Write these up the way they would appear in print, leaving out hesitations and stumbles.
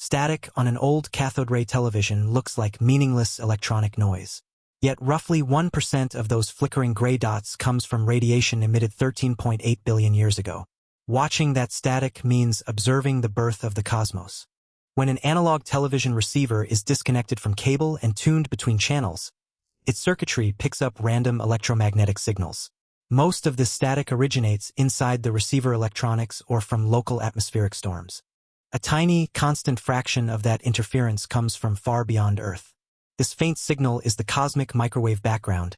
Static on an old cathode ray television looks like meaningless electronic noise. Yet roughly 1% of those flickering gray dots comes from radiation emitted 13.8 billion years ago. Watching that static means observing the birth of the cosmos. When an analog television receiver is disconnected from cable and tuned between channels, its circuitry picks up random electromagnetic signals. Most of this static originates inside the receiver electronics or from local atmospheric storms. A tiny, constant fraction of that interference comes from far beyond Earth. This faint signal is the cosmic microwave background,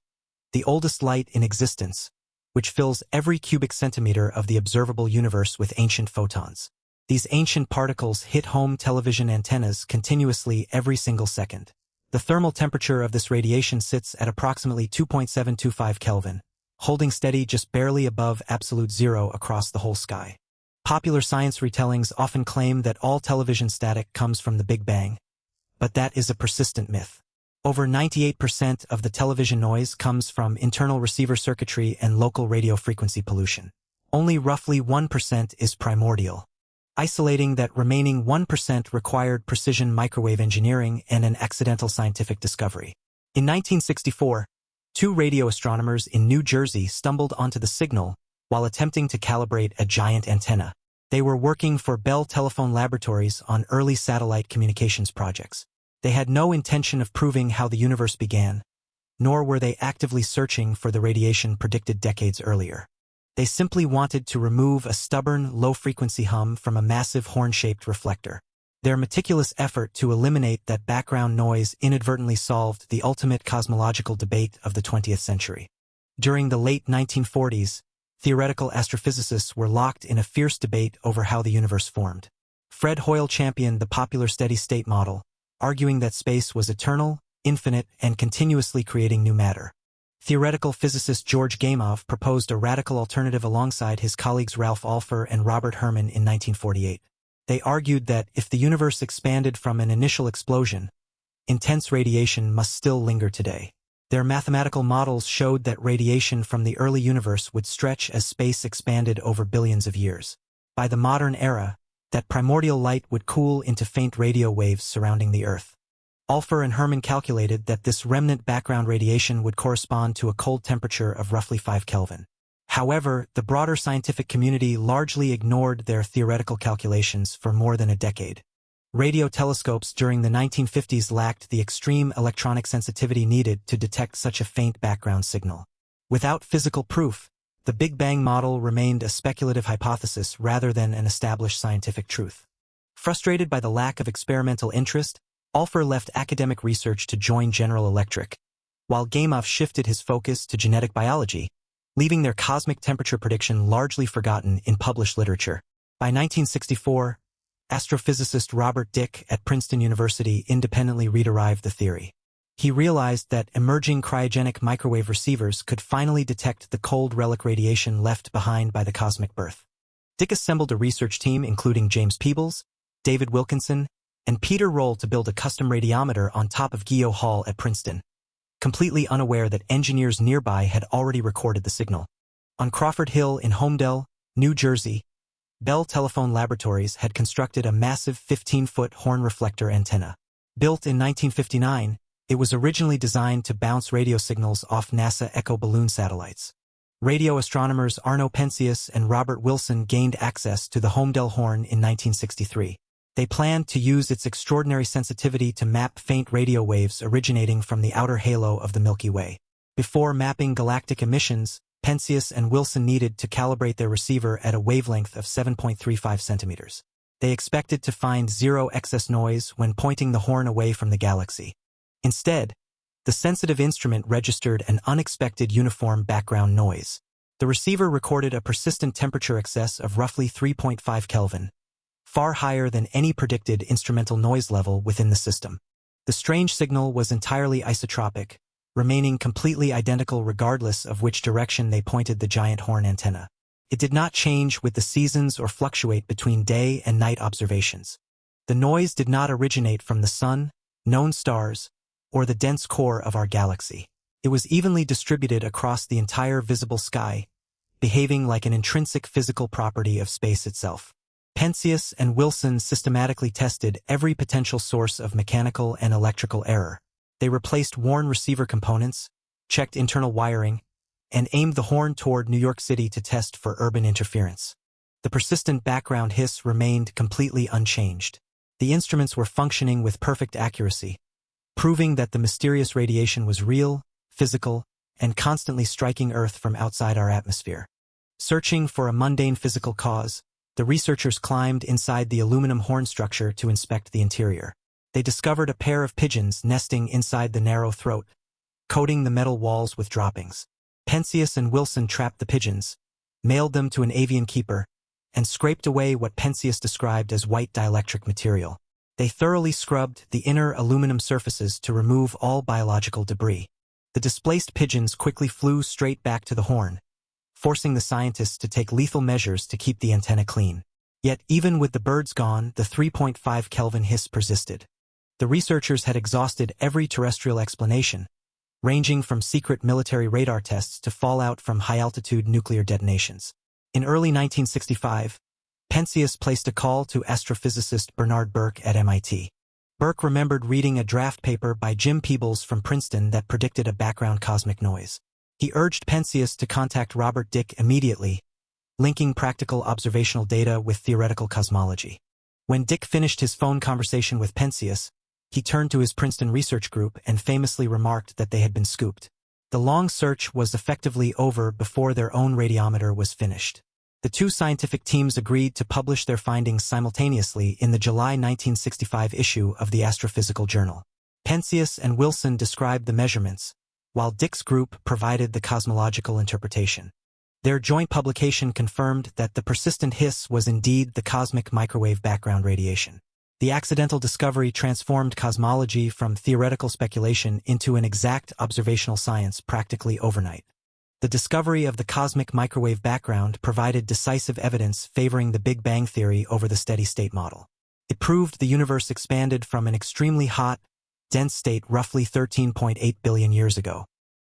the oldest light in existence, which fills every cubic centimeter of the observable universe with ancient photons. These ancient particles hit home television antennas continuously every single second. The thermal temperature of this radiation sits at approximately 2.725 Kelvin, holding steady just barely above absolute zero across the whole sky. Popular science retellings often claim that all television static comes from the Big Bang, but that is a persistent myth. Over 98% of the television noise comes from internal receiver circuitry and local radio frequency pollution. Only roughly 1% is primordial. Isolating that remaining 1% required precision microwave engineering and an accidental scientific discovery. In 1964, two radio astronomers in New Jersey stumbled onto the signal while attempting to calibrate a giant antenna. They were working for Bell Telephone Laboratories on early satellite communications projects. They had no intention of proving how the universe began, nor were they actively searching for the radiation predicted decades earlier. They simply wanted to remove a stubborn, low-frequency hum from a massive horn-shaped reflector. Their meticulous effort to eliminate that background noise inadvertently solved the ultimate cosmological debate of the 20th century. During the late 1940s, theoretical astrophysicists were locked in a fierce debate over how the universe formed. Fred Hoyle championed the popular steady-state model, arguing that space was eternal, infinite, and continuously creating new matter. Theoretical physicist George Gamow proposed a radical alternative alongside his colleagues Ralph Alpher and Robert Herman in 1948. They argued that if the universe expanded from an initial explosion, intense radiation must still linger today. Their mathematical models showed that radiation from the early universe would stretch as space expanded over billions of years. By the modern era, that primordial light would cool into faint radio waves surrounding the Earth. Alpher and Herman calculated that this remnant background radiation would correspond to a cold temperature of roughly 5 Kelvin. However, the broader scientific community largely ignored their theoretical calculations for more than a decade. Radio telescopes during the 1950s lacked the extreme electronic sensitivity needed to detect such a faint background signal. Without physical proof, the Big Bang model remained a speculative hypothesis rather than an established scientific truth. Frustrated by the lack of experimental interest, Alpher left academic research to join General Electric, while Gamow shifted his focus to genetic biology, leaving their cosmic temperature prediction largely forgotten in published literature. By 1964, astrophysicist Robert Dicke at Princeton University independently re-derived the theory. He realized that emerging cryogenic microwave receivers could finally detect the cold relic radiation left behind by the cosmic birth. Dicke assembled a research team including James Peebles, David Wilkinson, and Peter Roll to build a custom radiometer on top of Gamow Hall at Princeton, completely unaware that engineers nearby had already recorded the signal. On Crawford Hill in Holmdel, New Jersey, Bell Telephone Laboratories had constructed a massive 15-foot horn reflector antenna. Built in 1959, it was originally designed to bounce radio signals off NASA Echo balloon satellites. Radio astronomers Arno Penzias and Robert Wilson gained access to the Holmdel Horn in 1963. They planned to use its extraordinary sensitivity to map faint radio waves originating from the outer halo of the Milky Way. Before mapping galactic emissions, Penzias and Wilson needed to calibrate their receiver at a wavelength of 7.35 centimeters. They expected to find zero excess noise when pointing the horn away from the galaxy. Instead, the sensitive instrument registered an unexpected uniform background noise. The receiver recorded a persistent temperature excess of roughly 3.5 Kelvin, far higher than any predicted instrumental noise level within the system. The strange signal was entirely isotropic, remaining completely identical regardless of which direction they pointed the giant horn antenna. It did not change with the seasons or fluctuate between day and night observations. The noise did not originate from the sun, known stars, or the dense core of our galaxy. It was evenly distributed across the entire visible sky, behaving like an intrinsic physical property of space itself. Penzias and Wilson systematically tested every potential source of mechanical and electrical error. They replaced worn receiver components, checked internal wiring, and aimed the horn toward New York City to test for urban interference. The persistent background hiss remained completely unchanged. The instruments were functioning with perfect accuracy, proving that the mysterious radiation was real, physical, and constantly striking Earth from outside our atmosphere. Searching for a mundane physical cause, the researchers climbed inside the aluminum horn structure to inspect the interior. They discovered a pair of pigeons nesting inside the narrow throat, coating the metal walls with droppings. Penzias and Wilson trapped the pigeons, mailed them to an avian keeper, and scraped away what Penzias described as white dielectric material. They thoroughly scrubbed the inner aluminum surfaces to remove all biological debris. The displaced pigeons quickly flew straight back to the horn, forcing the scientists to take lethal measures to keep the antenna clean. Yet even with the birds gone, the 3.5 Kelvin hiss persisted. The researchers had exhausted every terrestrial explanation, ranging from secret military radar tests to fallout from high-altitude nuclear detonations. In early 1965, Penzias placed a call to astrophysicist Bernard Burke at MIT. Burke remembered reading a draft paper by Jim Peebles from Princeton that predicted a background cosmic noise. He urged Penzias to contact Robert Dicke immediately, linking practical observational data with theoretical cosmology. When Dicke finished his phone conversation with Penzias, he turned to his Princeton research group and famously remarked that they had been scooped. The long search was effectively over before their own radiometer was finished. The two scientific teams agreed to publish their findings simultaneously in the July 1965 issue of the Astrophysical journal. Penzias and Wilson described the measurements, while Dicke's group provided the cosmological interpretation. Their joint publication confirmed that the persistent hiss was indeed the cosmic microwave background radiation. The accidental discovery transformed cosmology from theoretical speculation into an exact observational science practically overnight. The discovery of the cosmic microwave background provided decisive evidence favoring the Big Bang theory over the steady-state model. It proved the universe expanded from an extremely hot, dense state roughly 13.8 billion years ago.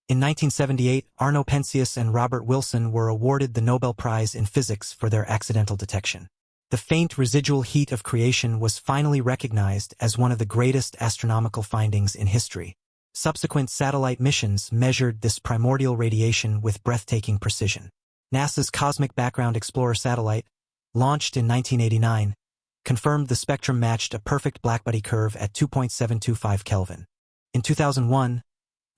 In 1978, Arno, Penzias, and Robert Wilson were awarded the Nobel Prize in Physics for their accidental detection. The faint residual heat of creation was finally recognized as one of the greatest astronomical findings in history. Subsequent satellite missions measured this primordial radiation with breathtaking precision. NASA's Cosmic Background Explorer satellite, launched in 1989, confirmed the spectrum matched a perfect blackbody curve at 2.725 Kelvin. In 2001,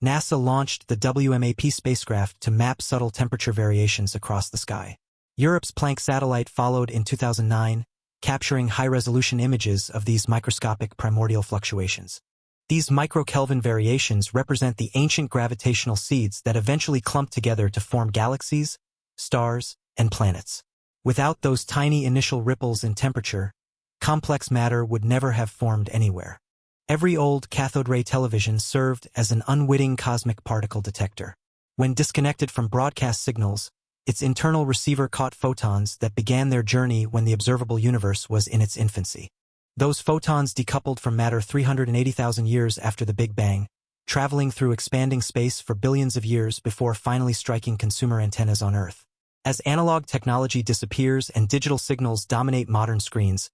NASA launched the WMAP spacecraft to map subtle temperature variations across the sky. Europe's Planck satellite followed in 2009, capturing high-resolution images of these microscopic primordial fluctuations. These micro-Kelvin variations represent the ancient gravitational seeds that eventually clumped together to form galaxies, stars, and planets. Without those tiny initial ripples in temperature, complex matter would never have formed anywhere. Every old cathode ray television served as an unwitting cosmic particle detector. When disconnected from broadcast signals, its internal receiver caught photons that began their journey when the observable universe was in its infancy. Those photons decoupled from matter 380,000 years after the Big Bang, traveling through expanding space for billions of years before finally striking consumer antennas on Earth. As analog technology disappears and digital signals dominate modern screens,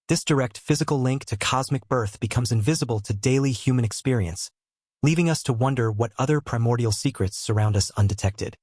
this direct physical link to cosmic birth becomes invisible to daily human experience, leaving us to wonder what other primordial secrets surround us undetected.